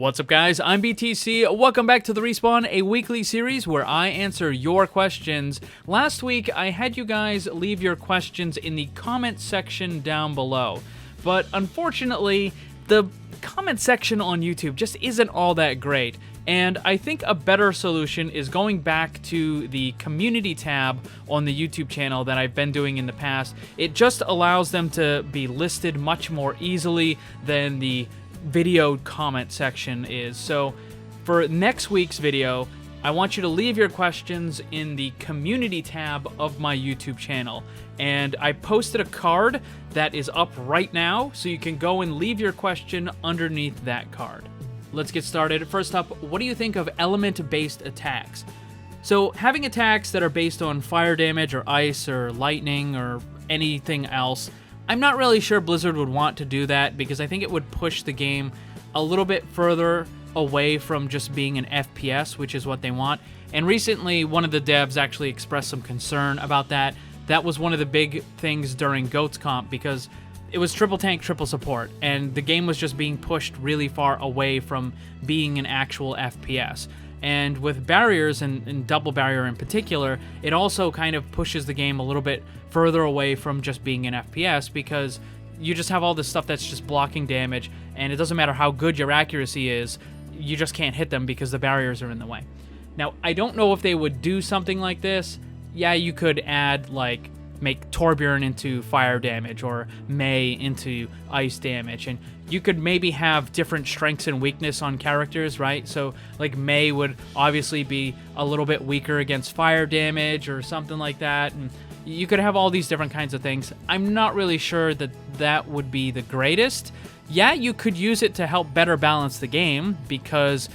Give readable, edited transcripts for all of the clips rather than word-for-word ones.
What's up, guys? I'm BTC. Welcome back to the Respawn, a weekly series where I answer your questions. Last week, I had you guys leave your questions in the comment section down below, but unfortunately, the comment section on YouTube just isn't all that great. And I think a better solution is going back to the community tab on the YouTube channel that I've been doing in the past. It just allows them to be listed much more easily than the video comment section is. So for next week's video, I want you to leave your questions in the community tab of my YouTube channel. And I posted a card that is up right now, so you can go and leave your question underneath that card. Let's get started. First up, what do you think of element-based attacks? So having attacks that are based on fire damage or ice or lightning or anything else, I'm not really sure Blizzard would want to do that because I think it would push the game a little bit further away from just being an FPS, which is what they want. And recently, one of the devs actually expressed some concern about that. That was one of the big things during GoatsConf because it was triple tank, triple support, and the game was just being pushed really far away from being an actual FPS. And with barriers, and double barrier in particular, it also kind of pushes the game a little bit further away from just being an FPS because you just have all this stuff that's just blocking damage, and it doesn't matter how good your accuracy is, you just can't hit them because the barriers are in the way. Now, I don't know if they would do something like this. Yeah, you could add, like, make Torbjorn into fire damage or Mei into ice damage, and you could maybe have different strengths and weakness on characters, right? So like Mei would obviously be a little bit weaker against fire damage or something like that, and you could have all these different kinds of things. I'm not really sure that that would be the greatest. Yeah, you could use it to help better balance the game because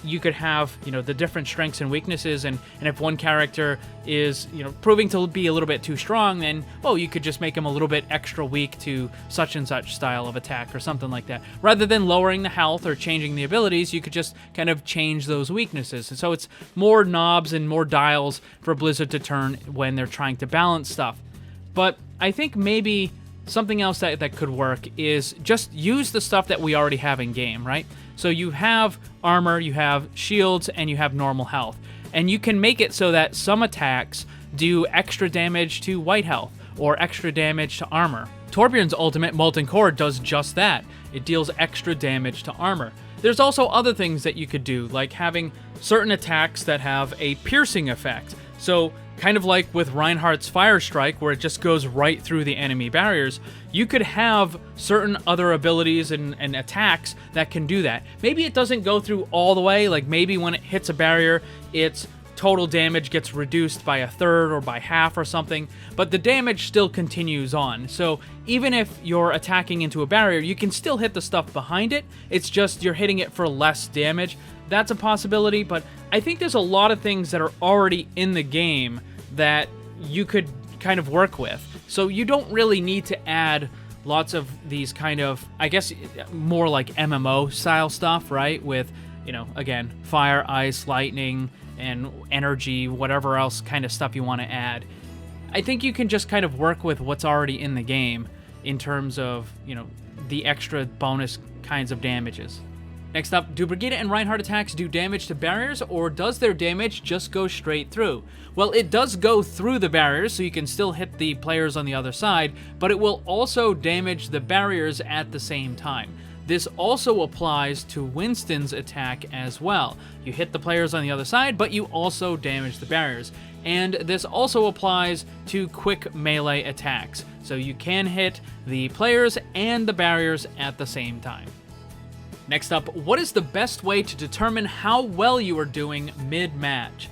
you could have, the different strengths and weaknesses, and if one character is, proving to be a little bit too strong, then, you could just make him a little bit extra weak to such and such style of attack or something like that. Rather than lowering the health or changing the abilities, you could just kind of change those weaknesses. And so it's more knobs and more dials for Blizzard to turn when they're trying to balance stuff. But I think maybe something else that could work is just use the stuff that we already have in game, right? So you have armor, you have shields, and you have normal health. And you can make it so that some attacks do extra damage to white health or extra damage to armor. Torbjorn's ultimate, Molten Core, does just that. It deals extra damage to armor. There's also other things that you could do, like having certain attacks that have a piercing effect. So kind of like with Reinhardt's Fire Strike, where it just goes right through the enemy barriers, you could have certain other abilities and attacks that can do that. Maybe it doesn't go through all the way, like maybe when it hits a barrier, its total damage gets reduced by a third or by half or something, but the damage still continues on. So even if you're attacking into a barrier, you can still hit the stuff behind it, it's just you're hitting it for less damage. That's a possibility, but I think there's a lot of things that are already in the game that you could kind of work with. So you don't really need to add lots of these kind of, I guess, more like MMO style stuff, right? With, again, fire, ice, lightning, and energy, whatever else kind of stuff you want to add. I think you can just kind of work with what's already in the game in terms of, the extra bonus kinds of damages. Next up, do Brigitte and Reinhardt attacks do damage to barriers, or does their damage just go straight through? Well, it does go through the barriers, so you can still hit the players on the other side, but it will also damage the barriers at the same time. This also applies to Winston's attack as well. You hit the players on the other side, but you also damage the barriers. And this also applies to quick melee attacks, so you can hit the players and the barriers at the same time. Next up, what is the best way to determine how well you are doing mid-match?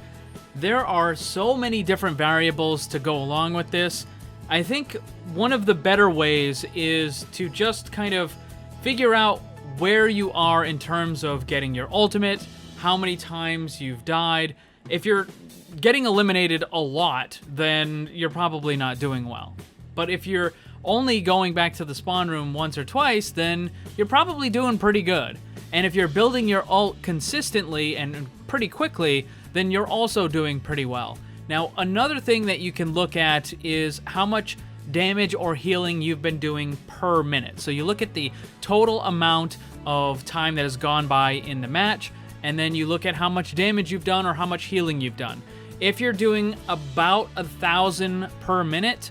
There are so many different variables to go along with this. I think one of the better ways is to just kind of figure out where you are in terms of getting your ultimate, how many times you've died. If you're getting eliminated a lot, then you're probably not doing well. But if you're only going back to the spawn room once or twice, then you're probably doing pretty good. And if you're building your ult consistently and pretty quickly, then you're also doing pretty well. Now, another thing that you can look at is how much damage or healing you've been doing per minute. So you look at the total amount of time that has gone by in the match, and then you look at how much damage you've done or how much healing you've done. If you're doing about 1,000 per minute,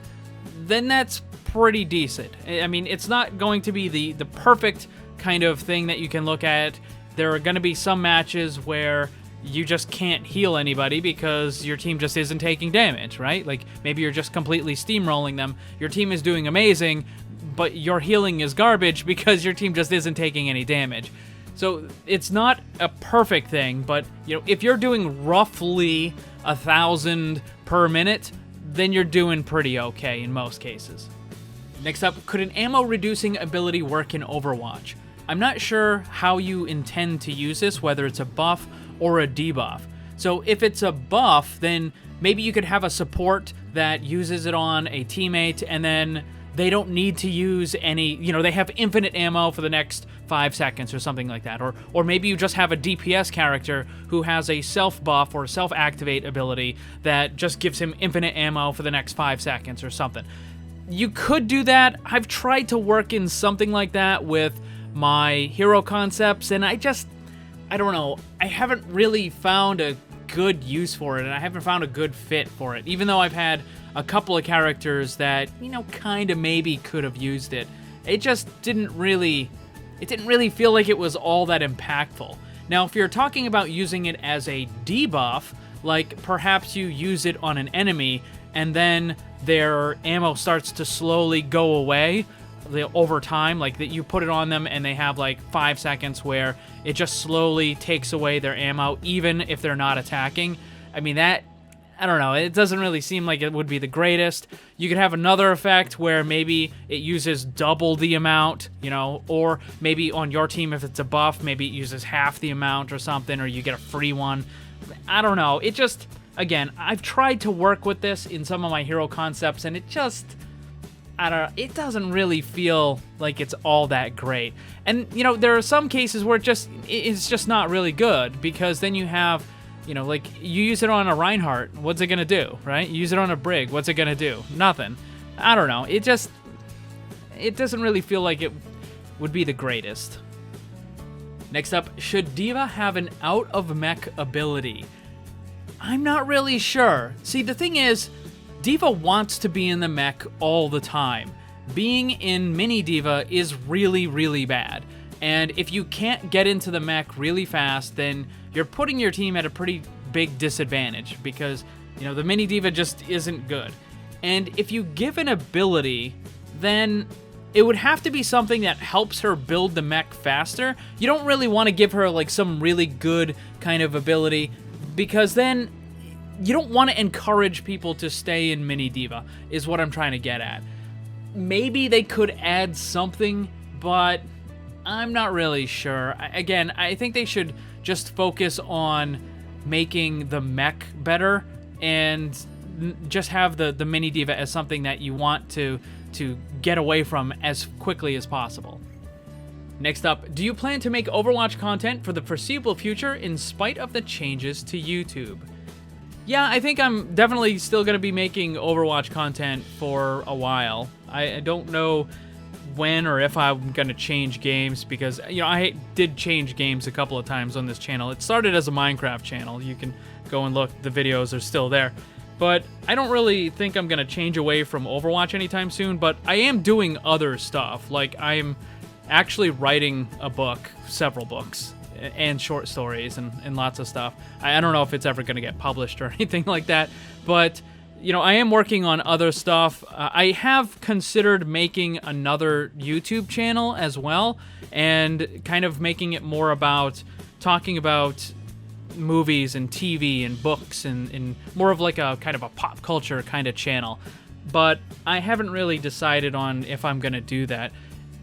then that's pretty decent. I mean, it's not going to be the perfect kind of thing that you can look at. There are going to be some matches where you just can't heal anybody because your team just isn't taking damage, right? Like, maybe you're just completely steamrolling them. Your team is doing amazing, but your healing is garbage because your team just isn't taking any damage. So it's not a perfect thing, but if you're doing roughly 1,000 per minute, then you're doing pretty okay in most cases. Next up, could an ammo reducing ability work in Overwatch? I'm not sure how you intend to use this, whether it's a buff or a debuff. So if it's a buff, then maybe you could have a support that uses it on a teammate, and then they don't need to use any, they have infinite ammo for the next 5 seconds or something like that. Or maybe you just have a DPS character who has a self-buff or self-activate ability that just gives him infinite ammo for the next 5 seconds or something. You could do that. I've tried to work in something like that with my hero concepts, and I don't know. I haven't really found a good use for it, and I haven't found a good fit for it. Even though I've had a couple of characters that, kind of maybe could have used it. It just didn't really feel like it was all that impactful. Now, if you're talking about using it as a debuff, like perhaps you use it on an enemy and then their ammo starts to slowly go away over time, like that you put it on them and they have like 5 seconds where it just slowly takes away their ammo even if they're not attacking. I mean, that, I don't know, it doesn't really seem like it would be the greatest. You could have another effect where maybe it uses double the amount, or maybe on your team if it's a buff, maybe it uses half the amount or something, or you get a free one. I don't know. It just, again, I've tried to work with this in some of my hero concepts, and it just, I don't know, it doesn't really feel like it's all that great. And, there are some cases where it's just not really good, because then you have, like, you use it on a Reinhardt, what's it gonna do, right? You use it on a Brig, what's it gonna do? Nothing. I don't know, it doesn't really feel like it would be the greatest. Next up, should D.Va have an out-of-mech ability? I'm not really sure. See, the thing is, D.Va wants to be in the mech all the time. Being in Mini D.Va is really, really bad. And if you can't get into the mech really fast, then you're putting your team at a pretty big disadvantage because, the Mini D.Va just isn't good. And if you give an ability, then it would have to be something that helps her build the mech faster. You don't really want to give her like some really good kind of ability, because then you don't want to encourage people to stay in Mini D.Va, is what I'm trying to get at. Maybe they could add something, but I'm not really sure. Again, I think they should just focus on making the mech better and just have the Mini D.Va as something that you want to get away from as quickly as possible. Next up, do you plan to make Overwatch content for the foreseeable future in spite of the changes to YouTube? Yeah, I think I'm definitely still going to be making Overwatch content for a while. I don't know when or if I'm going to change games, because, I did change games a couple of times on this channel. It started as a Minecraft channel. You can go and look, the videos are still there. But I don't really think I'm going to change away from Overwatch anytime soon, but I am doing other stuff. Like, I'm actually writing a book, several books, and short stories and lots of stuff. I don't know if it's ever going to get published or anything like that, but, I am working on other stuff. I have considered making another YouTube channel as well, and kind of making it more about talking about movies and TV and books and more of like a kind of a pop culture kind of channel. But I haven't really decided on if I'm going to do that.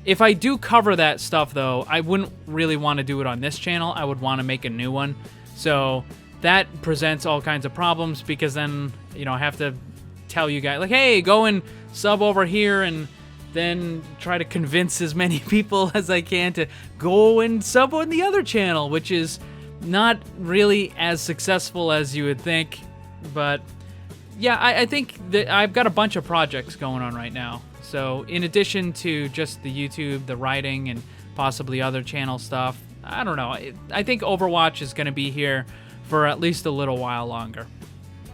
If I do cover that stuff, though, I wouldn't really want to do it on this channel. I would want to make a new one. So that presents all kinds of problems, because then, I have to tell you guys, like, hey, go and sub over here, and then try to convince as many people as I can to go and sub on the other channel, which is not really as successful as you would think. But Yeah, I think that I've got a bunch of projects going on right now. So in addition to just the YouTube, the writing, and possibly other channel stuff, I don't know. I think Overwatch is going to be here for at least a little while longer.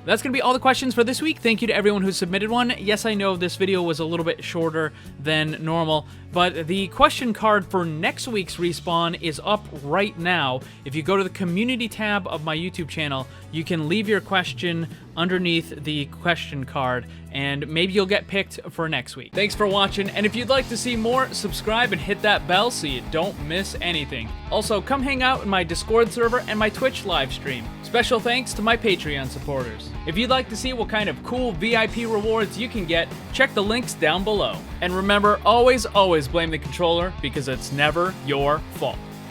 That's going to be all the questions for this week. Thank you to everyone who submitted one. Yes, I know this video was a little bit shorter than normal, but the question card for next week's Respawn is up right now. If you go to the community tab of my YouTube channel, you can leave your question underneath the question card, and maybe you'll get picked for next week. Thanks for watching, and if you'd like to see more, subscribe and hit that bell so you don't miss anything. Also, come hang out in my Discord server and my Twitch live stream. Special thanks to my Patreon supporters. If you'd like to see what kind of cool VIP rewards you can get, check the links down below. And remember, always blame the controller, because it's never your fault.